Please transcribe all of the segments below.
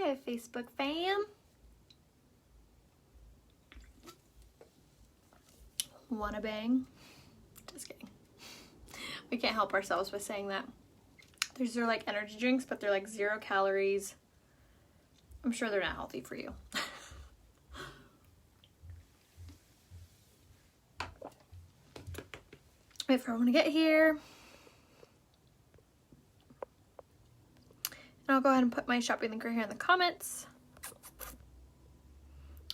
Hi, Facebook fam. Wanna bang? Just kidding. We can't help ourselves with saying that. These are like energy drinks, but they're like 0 calories. I'm sure they're not healthy for you. Wait for everyone to get here. And I'll go ahead and put my shopping link right here in the comments.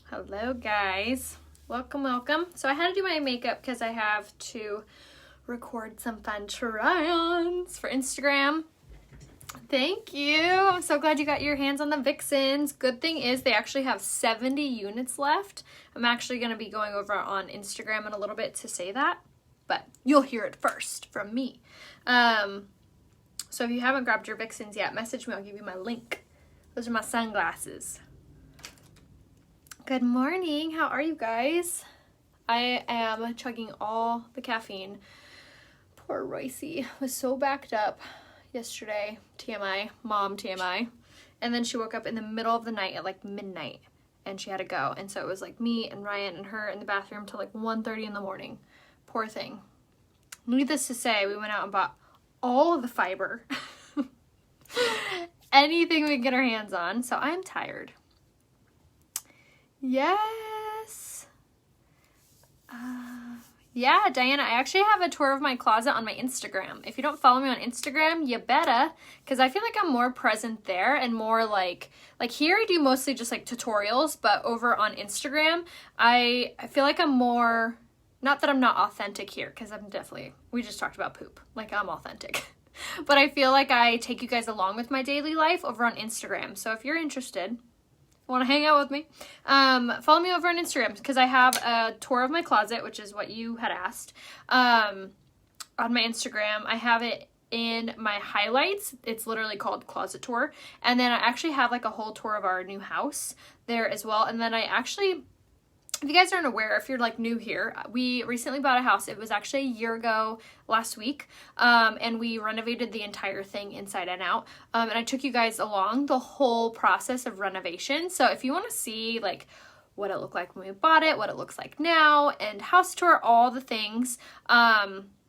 Hello guys. Welcome, welcome. So I had to do my makeup because I have to record some fun try-ons for Instagram. Thank you. I'm so glad you got your hands on the Vixens. Good thing is they actually have 70 units left. I'm actually going to be going over on Instagram in a little bit to say that, but you'll hear it first from me. So if you haven't grabbed your Vixens yet, message me. I'll give you my link. Those are my sunglasses. Good morning. How are you guys? I am chugging all the caffeine. Poor Roycey was so backed up yesterday. TMI. Mom TMI. And then she woke up in the middle of the night at like midnight and she had to go. And so it was like me and Ryan and her in the bathroom till like 1:30 in the morning. Poor thing. Needless to say, we went out and bought all of the fiber. Anything we can get our hands on. So I'm tired. Yes. Yeah, Diana, I actually have a tour of my closet on my Instagram. If you don't follow me on Instagram, you better, because I feel like I'm more present there and more like here I do mostly just like tutorials, but over on Instagram, I feel like I'm more, not that I'm not authentic here, because I'm definitely, we just talked about poop, like I'm authentic. But I feel like I take you guys along with my daily life over on Instagram. So if you're interested, want to hang out with me, follow me over on Instagram because I have a tour of my closet, which is what you had asked, on my Instagram. I have it in my highlights. It's literally called Closet Tour. And then I actually have like a whole tour of our new house there as well. And then I actually, if you guys aren't aware, if you're like new here, we recently bought a house. It was actually a year ago last week, and we renovated the entire thing inside and out. And I took you guys along the whole process of renovation. So if you want to see like what it looked like when we bought it, what it looks like now, and house tour, all the things,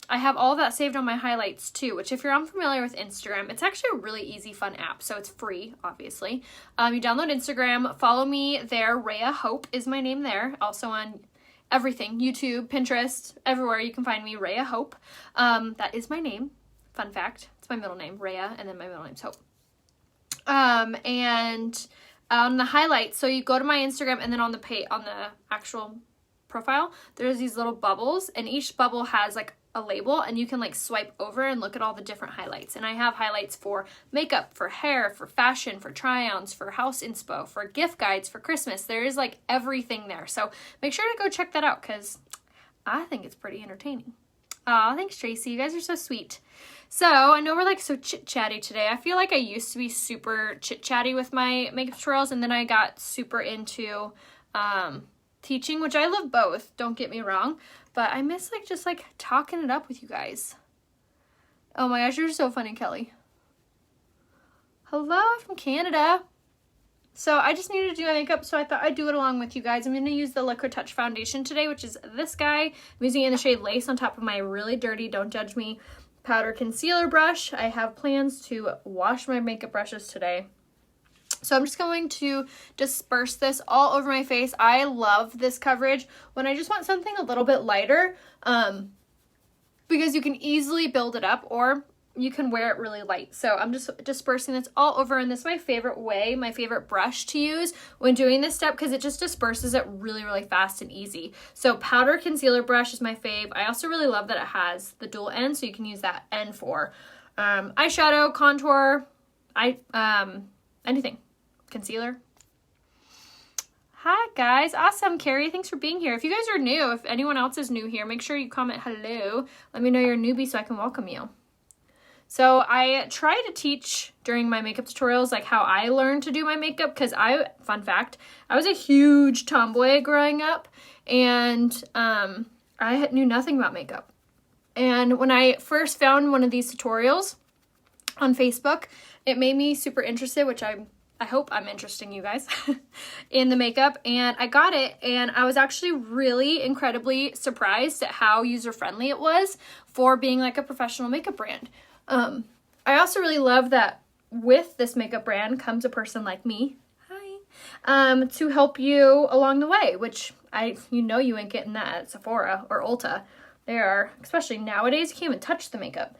I have all of that saved on my highlights too, which if you're unfamiliar with Instagram, it's actually a really easy, fun app. So it's free, obviously. You download Instagram, follow me there. Rhea Hope is my name there. Also on everything, YouTube, Pinterest, everywhere you can find me, Rhea Hope. That is my name. Fun fact. It's my middle name, Rhea, and then my middle name's Hope. And on the highlights, so you go to my Instagram and then on the actual profile, there's these little bubbles and each bubble has like a label and you can like swipe over and look at all the different highlights. And I have highlights for makeup, for hair, for fashion, for try-ons, for house inspo, for gift guides, for Christmas. There is like everything there. So make sure to go check that out because I think it's pretty entertaining. Aw, thanks Tracy. You guys are so sweet. So I know we're like so chit-chatty today. I feel like I used to be super chit-chatty with my makeup tutorials and then I got super into teaching, which I love both, don't get me wrong, but I miss like just like talking it up with you guys. Oh my gosh, you're so funny, Kelly. Hello from Canada. So I just needed to do my makeup, so I thought I'd do it along with you guys. I'm going to use the Liquid Touch foundation today, which is this guy. I'm using it in the shade Lace on top of my really dirty, don't judge me, powder concealer brush. I have plans to wash my makeup brushes today. So I'm just going to disperse this all over my face. I love this coverage when I just want something a little bit lighter, because you can easily build it up or you can wear it really light. So I'm just dispersing this all over, and this is my favorite way, my favorite brush to use when doing this step because it just disperses it really, really fast and easy. So powder concealer brush is my fave. I also really love that it has the dual end, so you can use that end for eyeshadow, contour, anything. Concealer. Hi guys, awesome. Carrie, thanks for being here. If you guys are new, if anyone else is new here, make sure you comment hello. Let me know you're a newbie so I can welcome you. So I try to teach during my makeup tutorials like how I learned to do my makeup because fun fact, I was a huge tomboy growing up and I knew nothing about makeup. And when I first found one of these tutorials on Facebook, it made me super interested, which I'm I hope I'm interesting you guys in the makeup, and I got it, and I was actually really incredibly surprised at how user-friendly it was for being like a professional makeup brand. I also really love that with this makeup brand comes a person like me, hi, to help you along the way, which you ain't getting that at Sephora or Ulta. They are, especially nowadays, you can't even touch the makeup.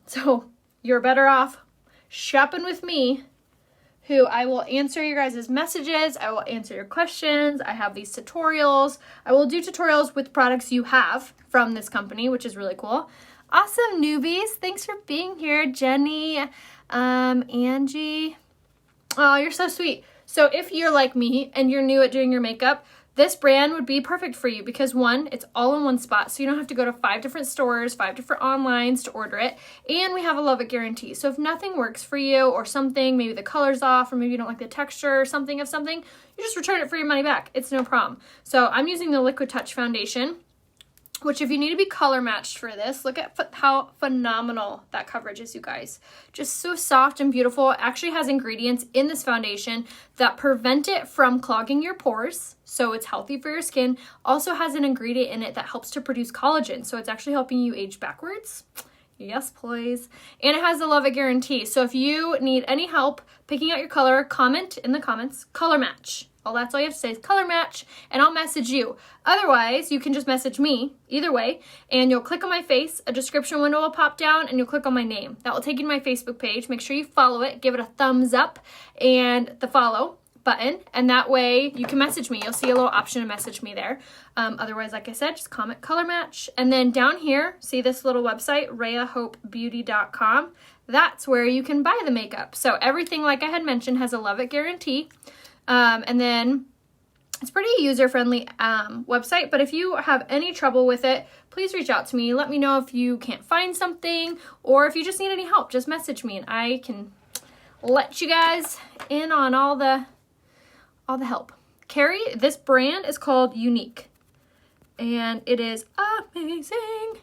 So you're better off shopping with me, who I will answer your guys' messages. I will answer your questions. I have these tutorials. I will do tutorials with products you have from this company, which is really cool. Awesome, newbies. Thanks for being here, Jenny, Angie. Oh, you're so sweet. So if you're like me and you're new at doing your makeup, this brand would be perfect for you because one, it's all in one spot, so you don't have to go to 5 different stores, 5 different onlines to order it, and we have a love it guarantee. So if nothing works for you or something, maybe the color's off or maybe you don't like the texture or something of something, you just return it for your money back. It's no problem. So I'm using the Liquid Touch foundation, which if you need to be color matched for this, look at how phenomenal that coverage is, you guys. Just so soft and beautiful. It actually has ingredients in this foundation that prevent it from clogging your pores, so it's healthy for your skin. Also has an ingredient in it that helps to produce collagen, so it's actually helping you age backwards. Yes, please. And it has a love it guarantee, so if you need any help picking out your color, comment in the comments, color match. Well, that's all you have to say is color match, and I'll message you. Otherwise, you can just message me, either way, and you'll click on my face, a description window will pop down, and you'll click on my name. That will take you to my Facebook page. Make sure you follow it, give it a thumbs up, and the follow button, and that way you can message me. You'll see a little option to message me there. Otherwise, like I said, just comment color match. And then down here, see this little website, RheaHopeBeauty.com. That's where you can buy the makeup. So everything, like I had mentioned, has a love it guarantee. And then it's pretty user-friendly website, but if you have any trouble with it, please reach out to me. Let me know if you can't find something or if you just need any help. Just message me and I can let you guys in on all the help. Carrie, this brand is called Unique, and it is amazing.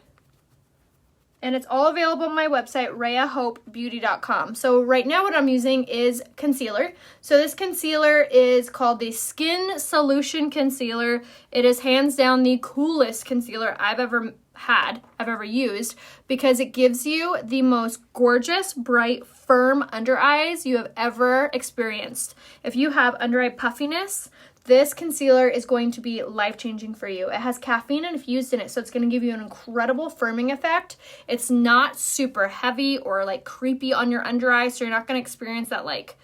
And it's all available on my website, RheaHopeBeauty.com. So right now what I'm using is concealer. So this concealer is called the Skin Solution Concealer. It is hands down the coolest concealer I've ever used, because it gives you the most gorgeous, bright, firm under eyes you have ever experienced. If you have under eye puffiness, this concealer is going to be life-changing for you. It has caffeine infused in it, so it's going to give you an incredible firming effect. It's not super heavy or like creepy on your under eye, so you're not going to experience that like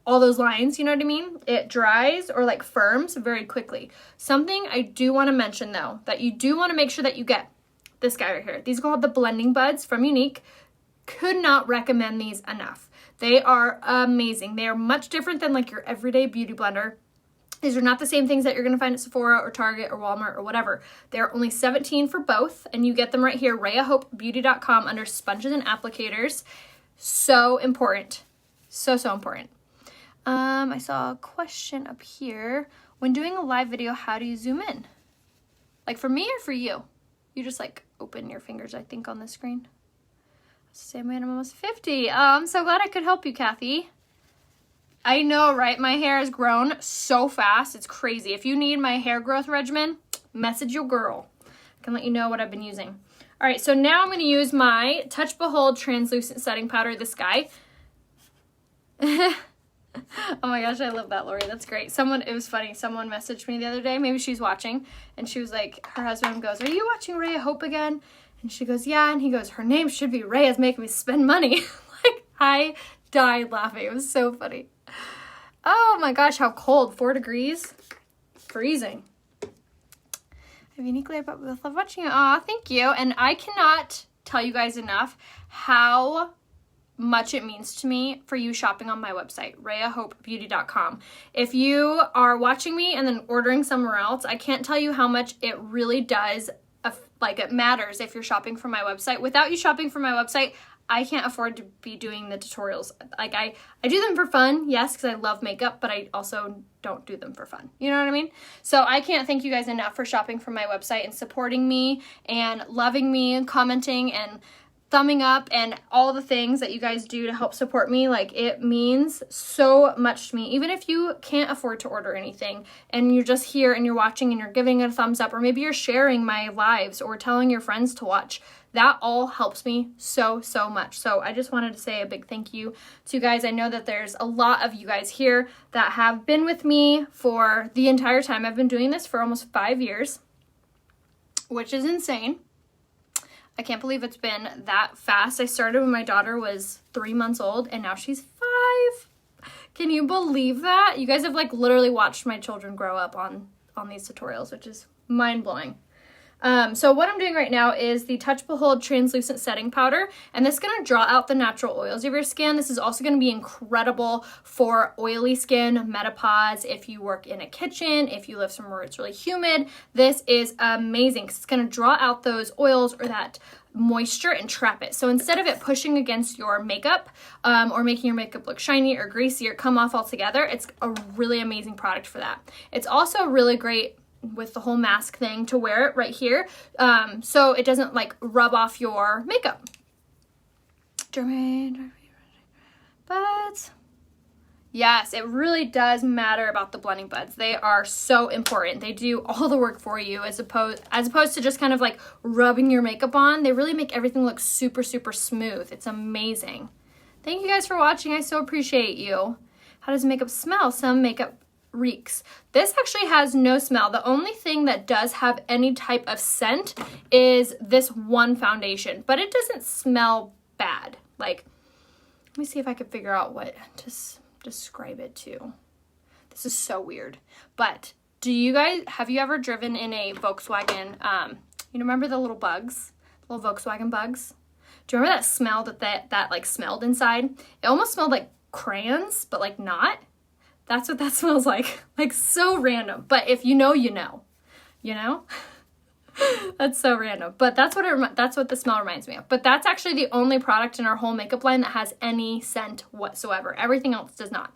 all those lines, you know what I mean? It dries or like firms very quickly. Something I do want to mention though, that you do want to make sure that you get this guy right here. These are called the Blending Buds from Unique. Could not recommend these enough. They are amazing. They are much different than like your everyday beauty blender. These are not the same things that you're going to find at Sephora or Target or Walmart or whatever. They're only $17 for both, and you get them right here, RheaHopeBeauty.com, under sponges and applicators. So important. So important. I saw a question up here. When doing a live video, how do you zoom in? Like for me or for you? You just like open your fingers, I think, on the screen. Same way, I'm almost 50. I'm so glad I could help you, Kathy. I know, right? My hair has grown so fast. It's crazy. If you need my hair growth regimen, message your girl. I can let you know what I've been using. All right, so now I'm going to use my Touch Behold Translucent Setting Powder, this guy. Oh my gosh, I love that, Lori. That's great. It was funny. Someone messaged me the other day. Maybe she's watching. And she was like, her husband goes, "Are you watching Rhea Hope again?" And she goes, "Yeah." And he goes, "Her name should be Rhea's making me spend money." Like, I died laughing. It was so funny. Oh my gosh, how cold. 4 degrees. Freezing. I'm uniquely about both love watching it. Aw, thank you. And I cannot tell you guys enough how much it means to me for you shopping on my website, RheaHopeBeauty.com. If you are watching me and then ordering somewhere else, I can't tell you how much it really does, it matters if you're shopping from my website. Without you shopping from my website, I can't afford to be doing the tutorials. Like I do them for fun, yes, because I love makeup, but I also don't do them for fun. You know what I mean? So I can't thank you guys enough for shopping from my website and supporting me and loving me and commenting and thumbing up and all the things that you guys do to help support me. Like, it means so much to me. Even if you can't afford to order anything and you're just here and you're watching and you're giving it a thumbs up, or maybe you're sharing my lives or telling your friends to watch, that all helps me so, so much. So I just wanted to say a big thank you to you guys. I know that there's a lot of you guys here that have been with me for the entire time. I've been doing this for almost 5 years, which is insane. I can't believe it's been that fast. I started when my daughter was 3 months old and now she's 5. Can you believe that? You guys have like literally watched my children grow up on these tutorials, which is mind-blowing. So what I'm doing right now is the Touch Behold Translucent Setting Powder, and this is going to draw out the natural oils of your skin. This is also going to be incredible for oily skin, menopause, if you work in a kitchen, if you live somewhere where it's really humid. This is amazing because it's going to draw out those oils or that moisture and trap it. So instead of it pushing against your makeup or making your makeup look shiny or greasy or come off altogether, it's a really amazing product for that. It's also really great with the whole mask thing to wear it right here, so it doesn't like rub off your makeup. But yes, it really does matter about the blending buds. They are so important. They do all the work for you as opposed to just kind of like rubbing your makeup on. They really make everything look super, super smooth. It's amazing. Thank you guys for watching. I so appreciate you. How does makeup smell? Some makeup reeks. This actually has no smell. The only thing that does have any type of scent is this one foundation, but it doesn't smell bad. Like, let me see if I can figure out what to describe it to. This is so weird. But have you ever driven in a Volkswagen, you remember the little bugs, little Volkswagen bugs? Do you remember that smell that like smelled inside? It almost smelled like crayons, but like not. That's what that smells like so random. But if you know, you know, that's so random. But that's what the smell reminds me of. But that's actually the only product in our whole makeup line that has any scent whatsoever. Everything else does not.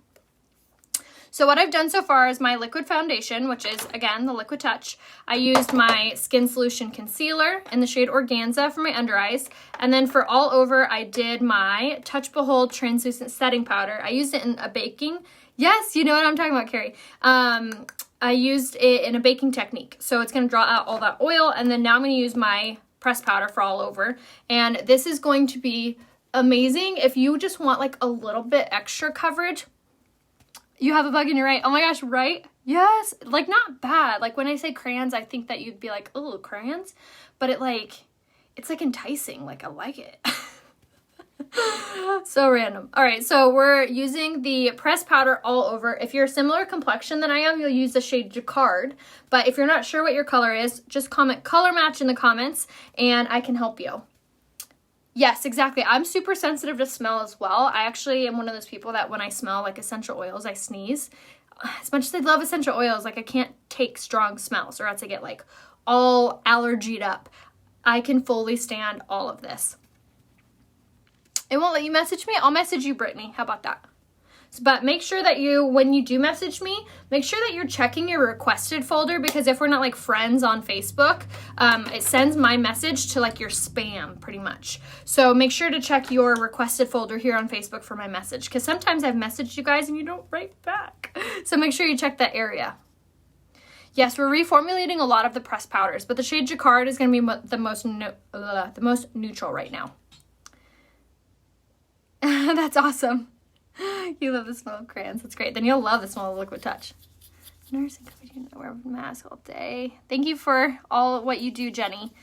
So what I've done so far is my liquid foundation, which is, again, the Liquid Touch. I used my Skin Solution Concealer in the shade Organza for my under eyes. And then for all over, I did my Touch Behold Translucent Setting Powder. I used it in a baking. Yes, you know what I'm talking about, Carrie. I used it in a baking technique. So it's going to draw out all that oil. And then now I'm going to use my pressed powder for all over. And this is going to be amazing if you just want like a little bit extra coverage. You have a bug in your eye. Oh my gosh, right? Yes. Like, not bad. Like, when I say crayons, I think that you'd be like, oh, crayons. But it's like enticing. Like, I like it. So random. All right, so we're using the pressed powder all over. If you're a similar complexion than I am, you'll use the shade Jacquard. But if you're not sure what your color is, just comment color match in the comments and I can help you. Yes, exactly. I'm super sensitive to smell as well. I actually am one of those people that when I smell like essential oils, I sneeze. As much as I love essential oils, like I can't take strong smells or else I get like all allergied up. I can fully stand all of this. It won't let you message me. I'll message you, Brittany. How about that? But make sure that when you do message me, make sure that you're checking your requested folder, because if we're not like friends on Facebook, it sends my message to like your spam pretty much. So make sure to check your requested folder here on Facebook for my message, because sometimes I've messaged you guys and you don't write back. So make sure you check that area. Yes, we're reformulating a lot of the pressed powders, but the shade Jacquard is going to be the most neutral right now. That's awesome. You love the smell of crayons. That's great. Then you'll love the smell of Liquid Touch. Nursing, wear a mask all day. Thank you for all what you do, Jenny.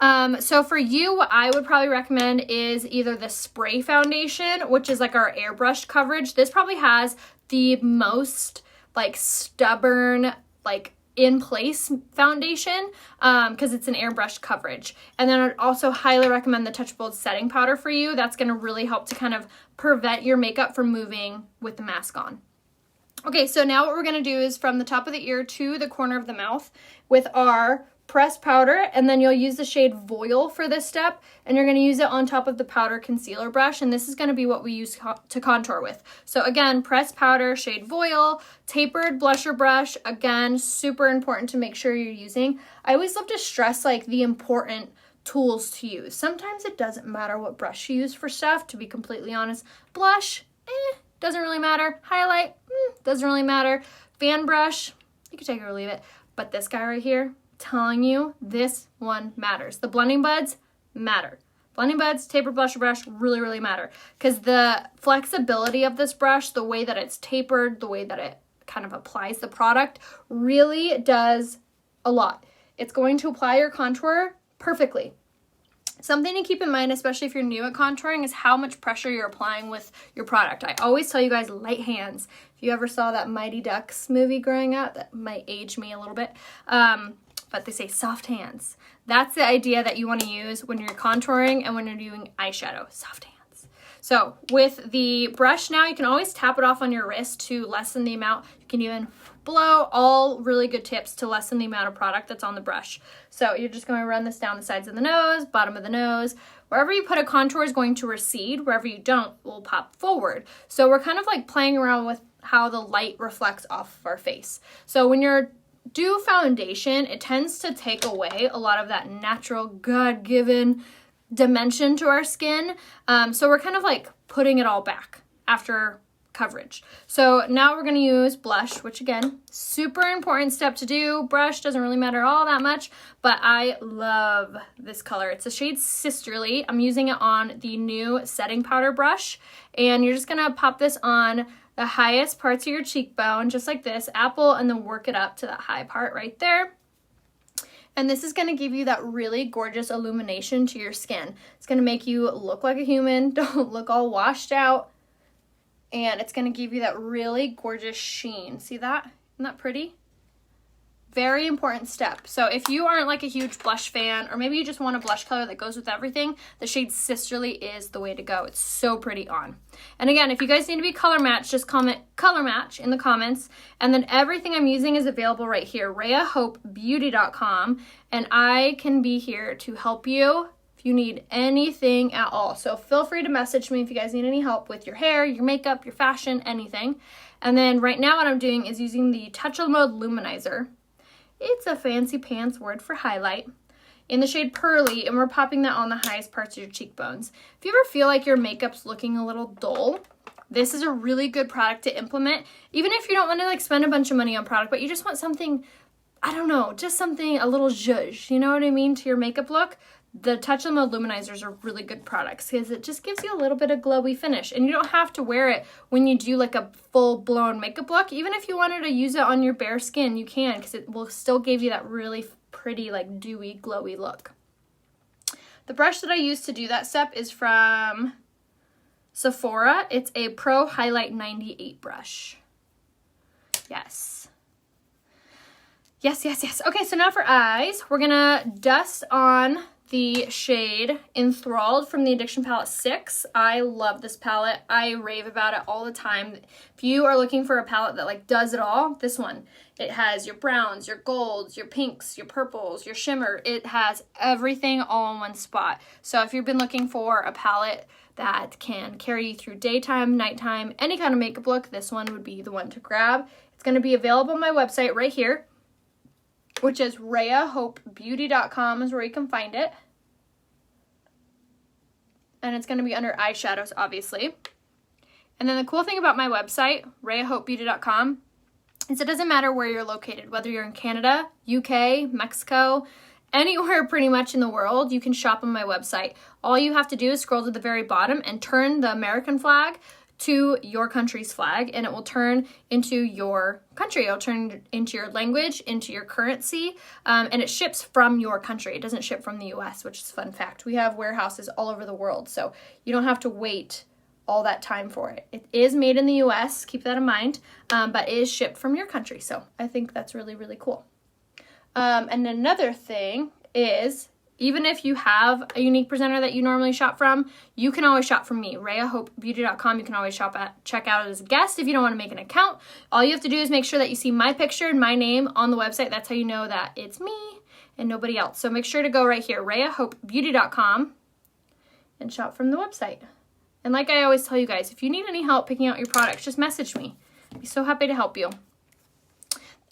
So for you, what I would probably recommend is either the spray foundation, which is like our airbrushed coverage. This probably has the most like stubborn, like in place foundation, because it's an airbrushed coverage. And then I'd also highly recommend the Touch Behold setting powder for you. That's going to really help to kind of prevent your makeup from moving with the mask on. Okay, so now what we're going to do is from the top of the ear to the corner of the mouth with our pressed powder, and then you'll use the shade Voile for this step, and you're going to use it on top of the powder concealer brush, and this is going to be what we use to contour with. So again, pressed powder, shade Voile, tapered blusher brush, again, super important to make sure you're using. I always love to stress like the important tools to use. Sometimes it doesn't matter what brush you use for stuff, to be completely honest. Blush, doesn't really matter. Highlight, doesn't really matter. Fan brush, you can take it or leave it. But this guy right here, telling you, this one matters. The blending buds matter. Blending buds, tapered blusher brush really, really matter, because the flexibility of this brush, the way that it's tapered, the way that it kind of applies the product really does a lot. It's going to apply your contour perfectly. Something to keep in mind, especially if you're new at contouring, is how much pressure you're applying with your product. I always tell you guys, light hands. If you ever saw that Mighty Ducks movie growing up, that might age me a little bit, but they say soft hands. That's the idea that you want to use when you're contouring and when you're doing eyeshadow, soft hands. So with the brush now, you can always tap it off on your wrist to lessen the amount. You can even blow, all really good tips to lessen the amount of product that's on the brush. So you're just going to run this down the sides of the nose, bottom of the nose. Wherever you put a contour is going to recede. Wherever you don't, will pop forward. So we're kind of like playing around with how the light reflects off of our face. So when you're do foundation, it tends to take away a lot of that natural God-given dimension to our skin. So we're kind of like putting it all back after coverage. So now we're going to use blush, which again, super important step to do. Brush doesn't really matter all that much, but I love this color. It's a shade Sisterly. I'm using it on the new setting powder brush, and you're just going to pop this on the highest parts of your cheekbone, just like this, apple, and then work it up to that high part right there. And this is going to give you that really gorgeous illumination to your skin. It's going to make you look like a human, don't look all washed out, and it's going to give you that really gorgeous sheen. See that? Isn't that pretty? Very important step. So if you aren't like a huge blush fan, or maybe you just want a blush color that goes with everything, the shade Sisterly is the way to go. It's so pretty on. And again, if you guys need to be color matched, just comment color match in the comments. And then everything I'm using is available right here, RheaHopeBeauty.com, and I can be here to help you if you need anything at all. So feel free to message me if you guys need any help with your hair, your makeup, your fashion, anything. And then right now what I'm doing is using the Touch of Mode Luminizer. It's a fancy pants word for highlight in the shade Pearly, and we're popping that on the highest parts of your cheekbones. If you ever feel like your makeup's looking a little dull, this is a really good product to implement. Even if you don't want to like spend a bunch of money on product, but you just want something, I don't know, just something a little zhuzh, you know what I mean, to your makeup look. The Touch of Mode Luminizers are really good products because it just gives you a little bit of glowy finish, and you don't have to wear it when you do like a full-blown makeup look. Even if you wanted to use it on your bare skin, you can, because it will still give you that really pretty, like dewy, glowy look. The brush that I use to do that step is from Sephora. It's a Pro Highlight 98 brush. Yes. Yes, yes, yes. Okay, so now for eyes, we're gonna dust on the shade Enthralled from the Addiction Palette 6. I love this palette. I rave about it all the time. If you are looking for a palette that like does it all, this one. It has your browns, your golds, your pinks, your purples, your shimmer. It has everything all in one spot. So if you've been looking for a palette that can carry you through daytime, nighttime, any kind of makeup look, this one would be the one to grab. It's going to be available on my website right here, which is RheaHopeBeauty.com is where you can find it. And it's going to be under eyeshadows, obviously. And then the cool thing about my website, RheaHopeBeauty.com, is it doesn't matter where you're located, whether you're in Canada, UK, Mexico, anywhere pretty much in the world, you can shop on my website. All you have to do is scroll to the very bottom and turn the American flag to your country's flag, and it will turn into your country. It'll turn into your language, into your currency, and it ships from your country. It doesn't ship from the US, which is a fun fact. We have warehouses all over the world, so you don't have to wait all that time for it. It is made in the US, keep that in mind, but it is shipped from your country, so I think that's really, really cool. And another thing is, even if you have a unique presenter that you normally shop from, you can always shop from me, RheaHopeBeauty.com. You can always check out as a guest if you don't want to make an account. All you have to do is make sure that you see my picture and my name on the website. That's how you know that it's me and nobody else. So make sure to go right here, RheaHopeBeauty.com, and shop from the website. And like I always tell you guys, if you need any help picking out your products, just message me. I'd be so happy to help you.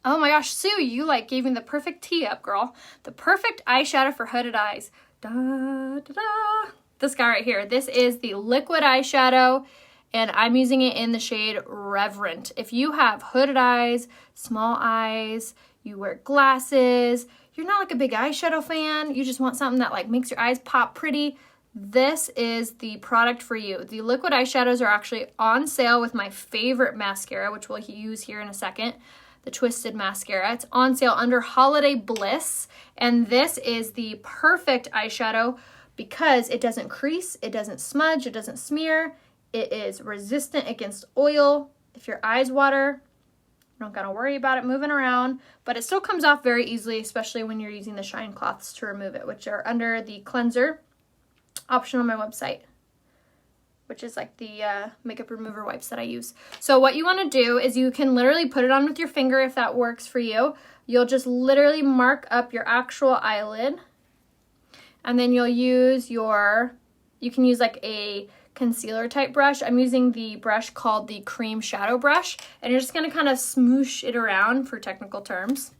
Oh my gosh, Sue, you like gave me the perfect tee up, girl. The perfect eyeshadow for hooded eyes. Da, da, da. This guy right here. This is the liquid eyeshadow, and I'm using it in the shade Reverent. If you have hooded eyes, small eyes, you wear glasses, you're not like a big eyeshadow fan, you just want something that like makes your eyes pop pretty, this is the product for you. The liquid eyeshadows are actually on sale with my favorite mascara, which we'll use here in a second, the Twisted Mascara. It's on sale under Holiday Bliss, and this is the perfect eyeshadow because it doesn't crease, it doesn't smudge, it doesn't smear, it is resistant against oil. If your eyes water, you don't gotta worry about it moving around, but it still comes off very easily, especially when you're using the shine cloths to remove it, which are under the cleanser option on my website, which is like the makeup remover wipes that I use. So what you want to do is you can literally put it on with your finger if that works for you. You'll just literally mark up your actual eyelid, and then you'll use you can use like a concealer type brush. I'm using the brush called the Cream Shadow Brush, and you're just going to kind of smoosh it around for technical terms.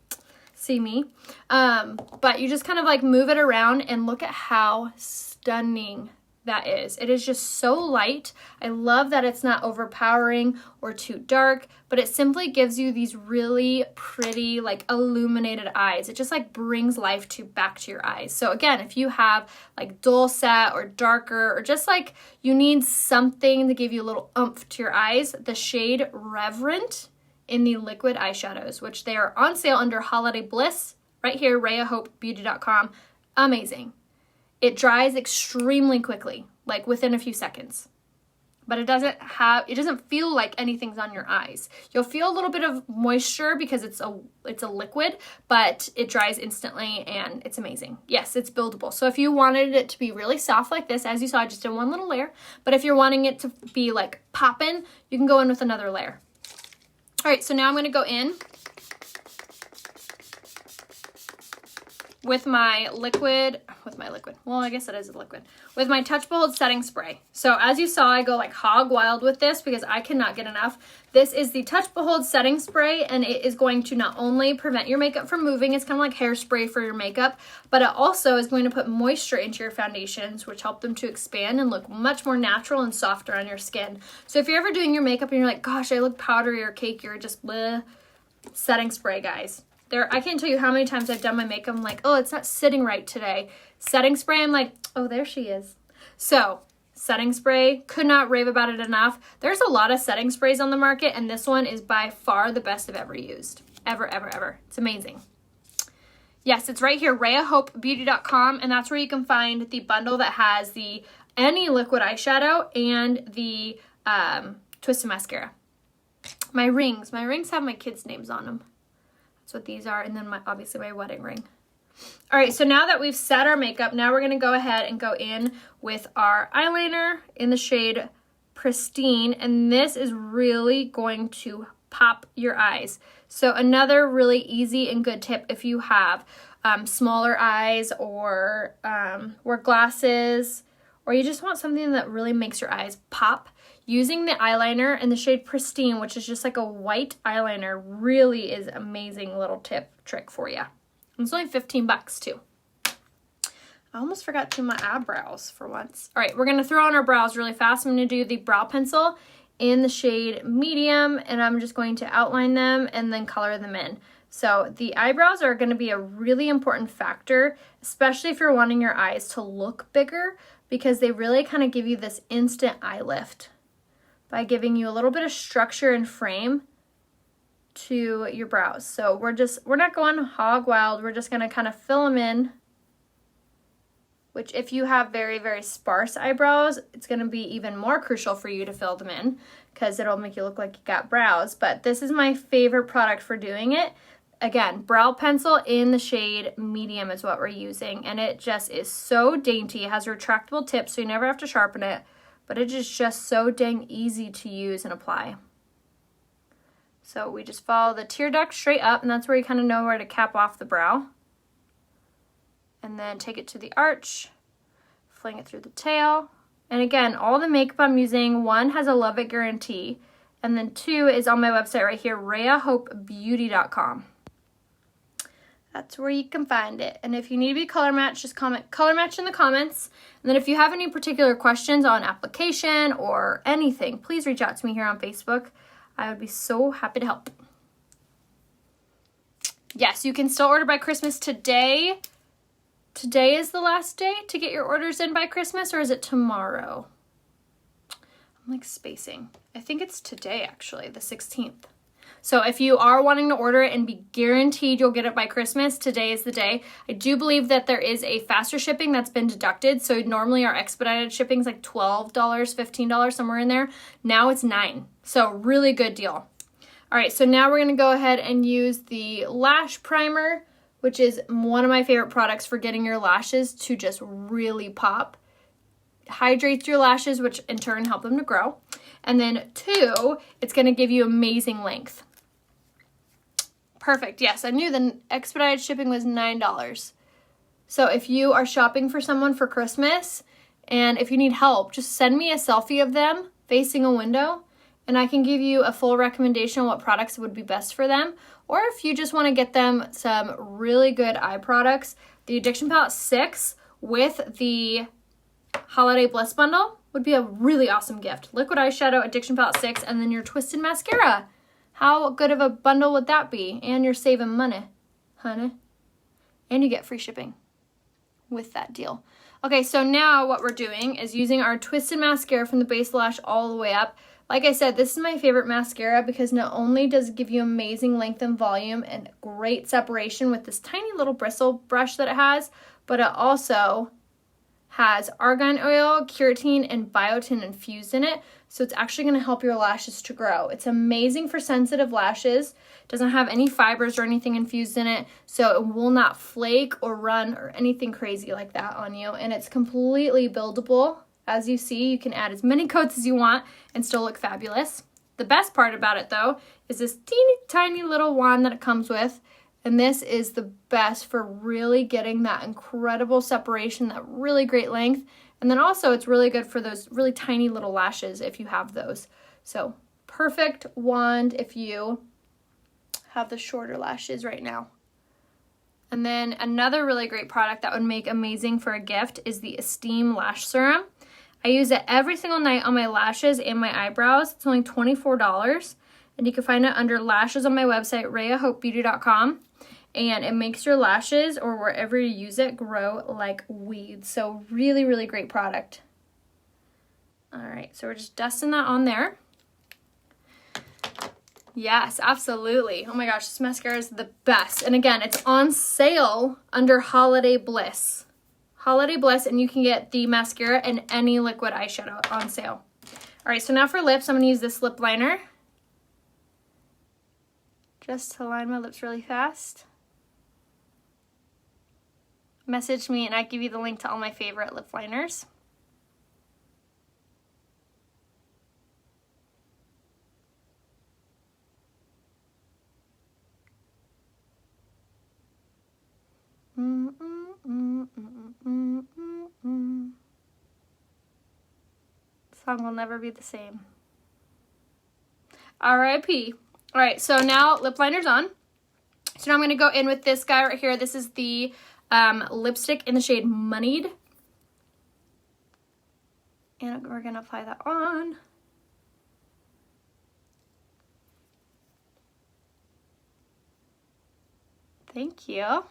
See me. But you just kind of like move it around and look at how stunning that is. It is just so light. I love that it's not overpowering or too dark, but it simply gives you these really pretty like illuminated eyes. It just like brings life back to your eyes. So again, if you have like dull set or darker, or just like you need something to give you a little oomph to your eyes, the shade Reverent in the liquid eyeshadows, which they are on sale under Holiday Bliss right here, RheaHopeBeauty.com. Amazing. It dries extremely quickly, like within a few seconds, but it doesn't feel like anything's on your eyes. You'll feel a little bit of moisture because it's a liquid, but it dries instantly and it's amazing. Yes, it's buildable. So if you wanted it to be really soft like this, as you saw, I just did one little layer, but if you're wanting it to be like poppin', you can go in with another layer. All right, so now I'm going to go in with my liquid, well, I guess it is a liquid, with my Touch Behold setting spray. So as you saw, I go like hog wild with this because I cannot get enough. This is the Touch Behold setting spray, and it is going to not only prevent your makeup from moving, it's kind of like hairspray for your makeup, but it also is going to put moisture into your foundations, which help them to expand and look much more natural and softer on your skin. So if you're ever doing your makeup and you're like, gosh, I look powdery or cakey or just bleh, setting spray, guys. I can't tell you how many times I've done my makeup. I'm like, oh, it's not sitting right today. Setting spray, I'm like, oh, there she is. So setting spray, could not rave about it enough. There's a lot of setting sprays on the market, and this one is by far the best I've ever used. Ever, ever, ever. It's amazing. Yes, it's right here, RheaHopeBeauty.com, and that's where you can find the bundle that has any liquid eyeshadow and the Twisted Mascara. My rings have my kids' names on them. That's what these are, and then obviously my wedding ring. All right, so now that we've set our makeup, now we're going to go ahead and go in with our eyeliner in the shade Pristine, and this is really going to pop your eyes. So another really easy and good tip if you have smaller eyes or wear glasses, or you just want something that really makes your eyes pop, using the eyeliner in the shade Pristine, which is just like a white eyeliner, really is amazing little trick for you. It's only $15 too. I almost forgot to do my eyebrows for once. All right, we're going to throw on our brows really fast. I'm going to do the brow pencil in the shade Medium, and I'm just going to outline them and then color them in. So the eyebrows are going to be a really important factor, especially if you're wanting your eyes to look bigger, because they really kind of give you this instant eye lift by giving you a little bit of structure and frame to your brows. So we're not going hog wild. We're just going to kind of fill them in, which if you have very, very sparse eyebrows, it's going to be even more crucial for you to fill them in because it'll make you look like you got brows. But this is my favorite product for doing it. Again, brow pencil in the shade Medium is what we're using, and it just is so dainty. It has a retractable tip, so you never have to sharpen it, but it is just so dang easy to use and apply. So we just follow the tear duct straight up, and that's where you kind of know where to cap off the brow. And then take it to the arch, fling it through the tail. And again, all the makeup I'm using, 1 has a love it guarantee, and then 2 is on my website right here, RheaHopeBeauty.com. That's where you can find it. And if you need to be color matched, just comment color match in the comments. And then if you have any particular questions on application or anything, please reach out to me here on Facebook. I would be so happy to help. Yes, you can still order by Christmas today. Today is the last day to get your orders in by Christmas, or is it tomorrow? I'm like spacing. I think it's today actually, the 16th. So if you are wanting to order it and be guaranteed you'll get it by Christmas, today is the day. I do believe that there is a faster shipping that's been deducted. So normally our expedited shipping is like $12, $15, somewhere in there. Now it's $9. So really good deal. All right, so now we're gonna go ahead and use the Lash Primer, which is one of my favorite products for getting your lashes to just really pop. Hydrates your lashes, which in turn help them to grow. And then 2, it's gonna give you amazing length. Perfect. Yes, I knew the expedited shipping was $9. So if you are shopping for someone for Christmas and if you need help, just send me a selfie of them facing a window and I can give you a full recommendation on what products would be best for them. Or if you just want to get them some really good eye products, the Addiction Palette 6 with the Holiday Bliss Bundle would be a really awesome gift. Liquid eyeshadow, Addiction Palette 6, and then your Twisted Mascara. How good of a bundle would that be? And you're saving money, honey. And you get free shipping with that deal. Okay, so now what we're doing is using our Twisted Mascara from the base lash all the way up. Like I said, this is my favorite mascara because not only does it give you amazing length and volume and great separation with this tiny little bristle brush that it has, but it also has argan oil, keratin, and biotin infused in it. So it's actually going to help your lashes to grow. It's amazing for sensitive lashes. Doesn't have any fibers or anything infused in it, so it will not flake or run or anything crazy like that on you. And it's completely buildable. As you see, you can add as many coats as you want and still look fabulous. The best part about it though is this teeny tiny little wand that it comes with. And this is the best for really getting that incredible separation, that really great length. And then also it's really good for those really tiny little lashes if you have those. So perfect wand if you have the shorter lashes right now. And then another really great product that would make amazing for a gift is the Esteem Lash Serum. I use it every single night on my lashes and my eyebrows. It's only $24. And you can find it under lashes on my website, RheaHopeBeauty.com. And it makes your lashes, or wherever you use it, grow like weeds. So really, really great product. All right, so we're just dusting that on there. Yes, absolutely. Oh my gosh, this mascara is the best. And again, it's on sale under Holiday Bliss. Holiday Bliss, and you can get the mascara and any liquid eyeshadow on sale. All right, so now for lips, I'm gonna use this lip liner. Just to line my lips really fast. Message me and I give you the link to all my favorite lip liners. Song will never be the same. R.I.P. All right, so now lip liner's on. So now I'm going to go in with this guy right here. This is the lipstick in the shade Moneyed. And we're going to apply that on. Thank you.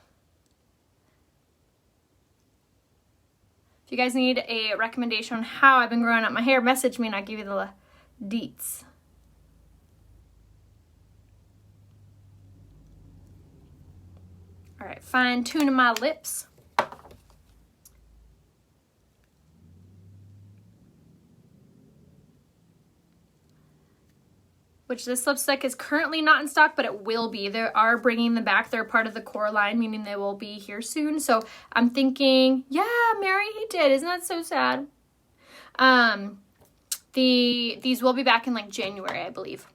If you guys need a recommendation on how I've been growing out my hair, message me and I'll give you the deets. All right, fine tuning my lips. Which this lipstick is currently not in stock, but it will be. They are bringing them back. They're part of the core line, meaning they will be here soon. So I'm thinking, yeah, Mary, he did. Isn't that so sad? These will be back in like January, I believe.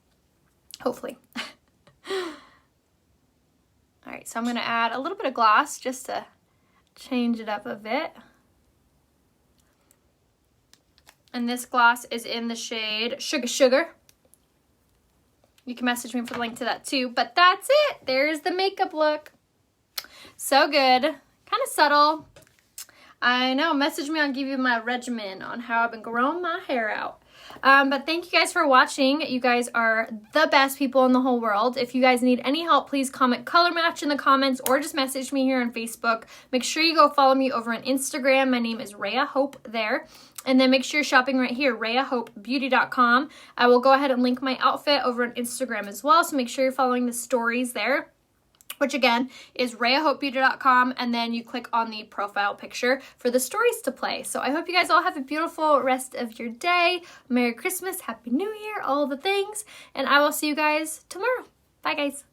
Hopefully. All right, so I'm gonna add a little bit of gloss just to change it up a bit. And this gloss is in the shade Sugar Sugar. You can message me for the link to that too, but that's it. There's the makeup look. So good. Kind of subtle. I know. Message me, I'll give you my regimen on how I've been growing my hair out. But thank you guys for watching. You guys are the best people in the whole world. If you guys need any help, please comment color match in the comments or just message me here on Facebook. Make sure you go follow me over on Instagram. My name is Rhea Hope there. And then make sure you're shopping right here, RheaHopeBeauty.com. I will go ahead and link my outfit over on Instagram as well. So make sure you're following the stories there, which again is RheaHopeBeauty.com, and then you click on the profile picture for the stories to play. So I hope you guys all have a beautiful rest of your day. Merry Christmas, Happy New Year, all the things, and I will see you guys tomorrow. Bye, guys.